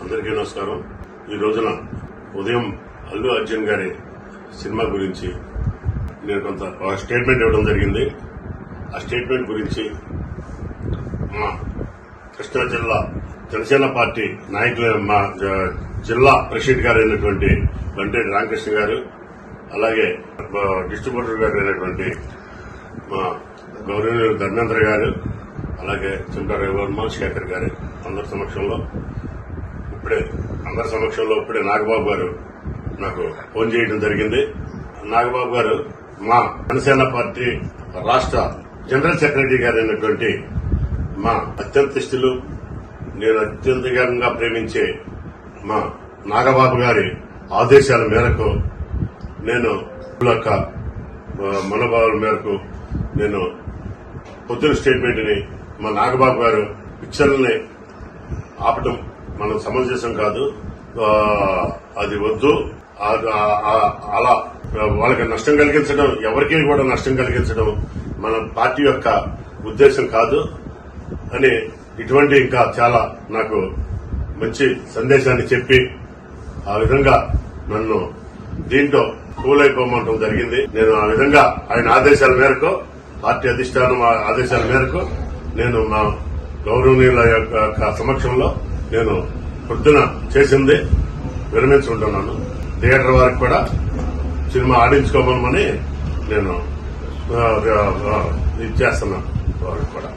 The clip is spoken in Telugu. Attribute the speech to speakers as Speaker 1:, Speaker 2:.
Speaker 1: అందరికీ నమస్కారం. ఈ రోజున ఉదయం అల్లు అర్జున్ గారి సినిమా గురించి నేను కొంత స్టేట్మెంట్ ఇవ్వడం జరిగింది. ఆ స్టేట్మెంట్ గురించి మా కృష్ణా జిల్లా జనసేన పార్టీ నాయకులు, మా జిల్లా ప్రెసిడెంట్ గారు అయినటువంటి బంటేటి రామకృష్ణ గారు, అలాగే డిస్ట్రిబ్యూటర్ గారు అయినటువంటి మా గౌరవనీయులు ధర్మేంద్ర గారు, అలాగే చింతా రవివర్మ, శేఖర్ గారు అందరి సమక్షంలో ఇప్పుడే నాగబాబు గారు నాకు ఫోన్ చేయడం జరిగింది. నాగబాబు గారు మా జనసేన పార్టీ రాష్ట్ర జనరల్ సెక్రటరీ గారు అయినటువంటి మా అత్యంత ఇష్టలు, నేను అత్యంతంగా ప్రేమించే మా నాగబాబు గారి ఆదేశాల మేరకు, నేను యొక్క మనోభావాల మేరకు నేను పొద్దున స్టేట్మెంట్ ని మా నాగబాబు గారు పిక్చర్లని ఆపటం మనం సమంజసం కాదు, అది వద్దు, అలా వాళ్ళకి నష్టం కలిగించడం, ఎవరికి కూడా నష్టం కలిగించడం మన పార్టీ యొక్క ఉద్దేశం కాదు అని ఇటువంటి ఇంకా చాలా నాకు మంచి సందేశాన్ని చెప్పి ఆ విధంగా నన్ను దీంట్లో కూలైపోమంటం జరిగింది. నేను ఆ విధంగా ఆయన ఆదేశాల మేరకు, పార్టీ అధిష్టానం ఆదేశాల మేరకు నేను మా గౌరవనీయుల యొక్క సమక్షంలో నేను పొద్దున చేసింది విరమించుకుంటున్నాను. థియేటర్ వారికి కూడా సినిమా ఆడించుకోమని నేను ఇది చేస్తున్నాను వారికి కూడా.